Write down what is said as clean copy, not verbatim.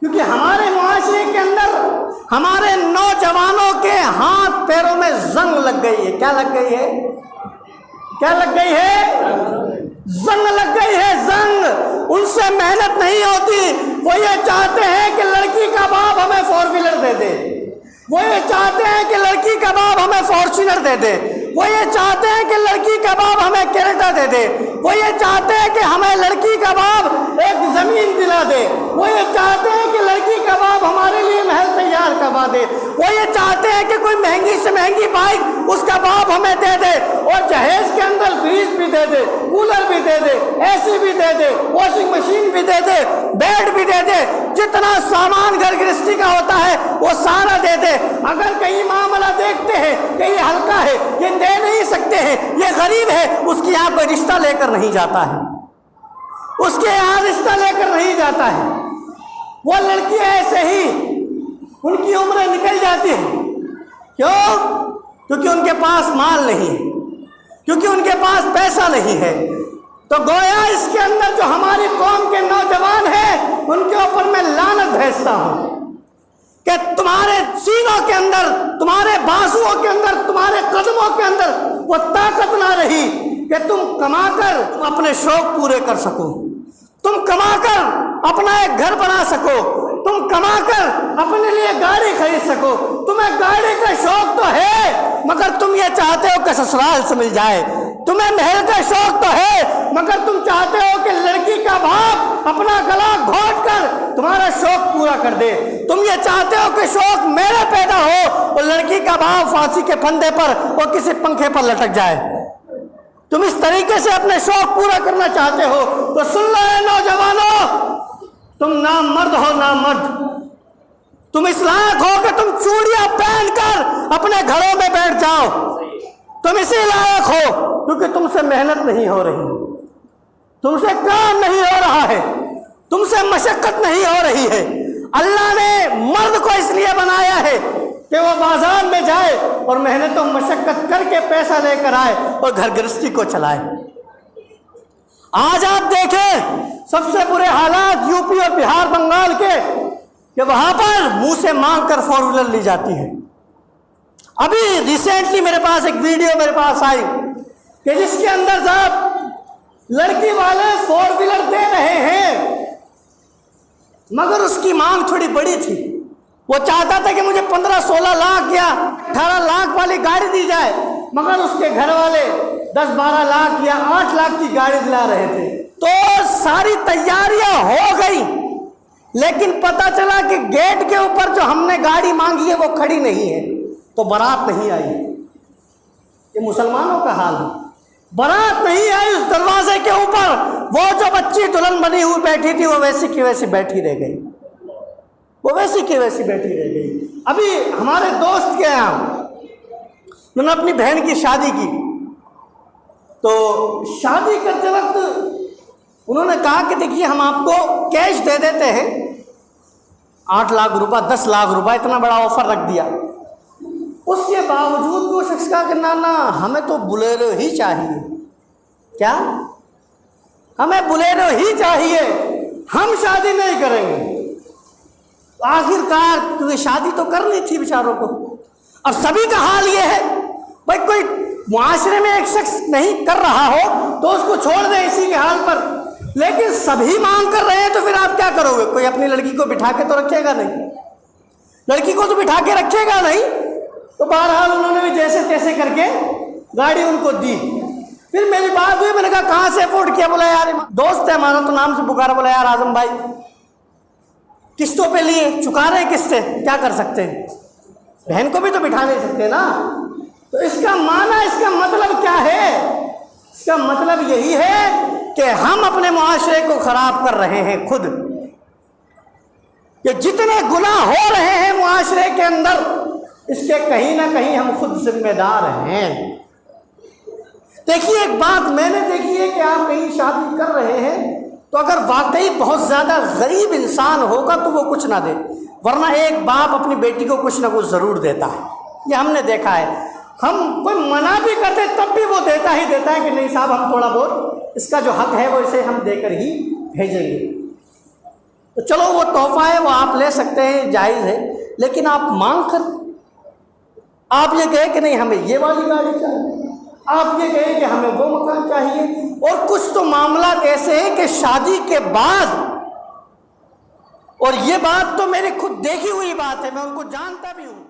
کیونکہ ہمارے معاشرے کے اندر ہمارے نوجوانوں کے ہاتھ پیروں میں زنگ لگ گئی ہے. کیا لگ گئی ہے؟ کیا لگ گئی ہے؟ زنگ لگ گئی ہے، زنگ. ان سے محنت نہیں ہوتی. وہ یہ چاہتے ہیں کہ لڑکی کا باپ ہمیں 4 ویلر دے دے، وہ یہ چاہتے ہیں کہ لڑکی کا باپ ہمیں فارچونر دے دے، وہ یہ چاہتے ہیں کہ لڑکی کا باپ ہمیں کینیڈا دے دے، وہ یہ چاہتے ہیں کہ ہمیں لڑکی کا باپ ایک زمین دلا دے، وہ یہ چاہتے ہیں کہ لڑکی کا باپ ہمارے لیے محل تیار کروا دے، وہ یہ چاہتے ہیں کہ کوئی مہنگی سے مہنگی بائک اس کا باپ ہمیں دے دے، اور جہیز کے اندر فریج بھی دے دے، کولر بھی دے دے، اے سی بھی دے دے، واشنگ مشین بھی دے دے، بیڈ بھی دے دے، جتنا سامان گھر گرہستی کا ہوتا ہے وہ سارا دے دے. اگر کہیں معاملہ دیکھتے ہیں کہ یہ ہلکا ہے، یہ دے نہیں سکتے ہیں، یہ غریب ہے، اس کی یہاں کوئی رشتہ لے کر نہیں جاتا ہے، اس کے یہاں رشتہ لے کر نہیں جاتا ہے. وہ لڑکی ایسے ہی ان کی عمریں نکل جاتی ہیں. کیوں؟ کیونکہ ان کے پاس مال نہیں ہے، کیونکہ ان کے پاس پیسہ نہیں ہے. تو گویا اس کے اندر جو ہماری قوم کے نوجوان ہیں ان کے اوپر میں لعنت بھیجتا ہوں کہ تمہارے سینوں کے اندر، تمہارے بازوؤں کے اندر، تمہارے قدموں کے اندر وہ طاقت نہ رہی کہ تم کما کر اپنے شوق پورے کر سکو، تم کما کر اپنا ایک گھر بنا سکو، تم کما کر اپنے لیے گاڑی خرید سکو. تمہیں گاڑی کا شوق تو ہے مگر تم یہ چاہتے ہو کہ سسرال سے مل جائے. تمہیں محل کا شوق تو ہے مگر تم چاہتے ہو کہ لڑکی کا باپ اپنا گلا گھونٹ کر تمہارا شوق پورا کر دے. تم یہ چاہتے ہو کہ شوق میرے پیدا ہو اور لڑکی کا باپ پھانسی کے پھندے پر اور کسی پنکھے پر لٹک جائے. تم اس طریقے سے اپنے شوق پورا کرنا چاہتے ہو. تو سن لو اے نوجوانوں، تم نامرد ہو، نامرد. تم اس لائق ہو کہ تم چوڑیاں پہن کر اپنے گھروں میں بیٹھ جاؤ. تم اسی لائق ہو کیونکہ تم سے محنت نہیں ہو رہی، تم سے کام نہیں ہو رہا ہے، تم سے مشقت نہیں ہو رہی ہے. اللہ نے مرد کو اس لیے بنایا ہے کہ وہ بازار میں جائے اور محنت و مشقت کر کے پیسہ لے کر آئے اور گھر گرہستی کو چلائے. آج آپ دیکھیں سب سے برے حالات یو پی اور بہار بنگال کے کہ وہاں پر منہ سے مانگ کر 4 ویلر لی جاتی ہے. ابھی ریسنٹلی میرے پاس ایک ویڈیو میرے پاس آئی کہ جس کے اندر صاحب لڑکی والے 4 ویلر دے رہے ہیں مگر اس کی مانگ تھوڑی بڑی تھی. وہ چاہتا تھا کہ مجھے 15-16 لاکھ یا 18 لاکھ والی گاڑی دی جائے مگر اس کے گھر والے 10-12 لاکھ یا 8 لاکھ کی گاڑی دلا رہے تھے. تو ساری تیاریاں ہو گئی لیکن پتہ چلا کہ گیٹ کے اوپر جو ہم نے گاڑی مانگی ہے وہ کھڑی نہیں ہے تو بارات نہیں آئی. یہ مسلمانوں کا حال ہے. بارات نہیں آئی اس دروازے کے اوپر. وہ جو بچی دلہن بنی ہوئی بیٹھی تھی وہ ویسی کی ویسی بیٹھی رہ گئی، وہ ویسی کی ویسی بیٹھی رہ گئی. ابھی ہمارے دوست کے یہاں انہوں نے اپنی بہن کی شادی کی تو شادی کرتے وقت انہوں نے کہا کہ دیکھیے ہم آپ کو کیش دے دیتے ہیں 8 لاکھ روپے 10 لاکھ روپے، اتنا بڑا آفر رکھ دیا. اس کے باوجود بھی وہ شخص کہا کہ نا ہمیں تو بلیرو ہی چاہیے. کیا؟ ہمیں بلیرو ہی چاہیے، ہم شادی نہیں کریں گے. آخر کار کیونکہ شادی تو کرنی تھی بیچاروں کو. اب سبھی کا حال یہ ہے بھائی کوئی معاشرے میں ایک شخص نہیں کر رہا ہو تو اس کو چھوڑ دیں اسی کے حال پر، لیکن سبھی مانگ کر رہے ہیں تو پھر آپ کیا کرو گے؟ کوئی اپنی لڑکی کو بٹھا کے تو رکھے گا نہیں، لڑکی کو تو بٹھا کے رکھے گا نہیں. تو بہرحال انہوں نے بھی جیسے تیسے کر کے گاڑی ان کو دی. پھر میری بات ہوئی، میں نے کہا کہاں سے افورڈ کیا؟ بولا یار دوست ہے ہمارا تو نام سے پکارا. بولا یار اعظم بھائی قسطوں پہ لیے، چکا رہے قسطیں، کیا کر سکتے ہیں؟ بہن کو بھی تو بٹھا نہیں سکتے نا. تو اس کا معنی، اس کا مطلب کیا ہے؟ اس کا مطلب یہی ہے کہ ہم اپنے معاشرے کو خراب کر رہے ہیں خود. کہ جتنے گناہ ہو رہے ہیں معاشرے کے اندر اس کے کہیں نہ کہیں ہم خود ذمہ دار ہیں. دیکھیے ایک بات میں نے دیکھی ہے کہ آپ کہیں شادی کر رہے ہیں تو اگر واقعی بہت زیادہ غریب انسان ہوگا تو وہ کچھ نہ دے، ورنہ ایک باپ اپنی بیٹی کو کچھ نہ کچھ ضرور دیتا ہے. یہ ہم نے دیکھا ہے. ہم کوئی منع بھی کرتے تب بھی وہ دیتا ہی دیتا ہے کہ نہیں صاحب ہم تھوڑا بہت اس کا جو حق ہے وہ اسے ہم دے کر ہی بھیجیں گے. تو چلو وہ تحفہ ہے، وہ آپ لے سکتے ہیں، جائز ہے، لیکن آپ مانگ کر آپ یہ کہیں کہ نہیں ہمیں یہ والی گاڑی چاہیے، آپ یہ کہیں کہ ہمیں وہ مکان چاہیے، اور کچھ تو معاملات ایسے ہیں کہ شادی کے بعد، اور یہ بات تو میری خود دیکھی ہوئی بات ہے، میں ان کو جانتا بھی ہوں،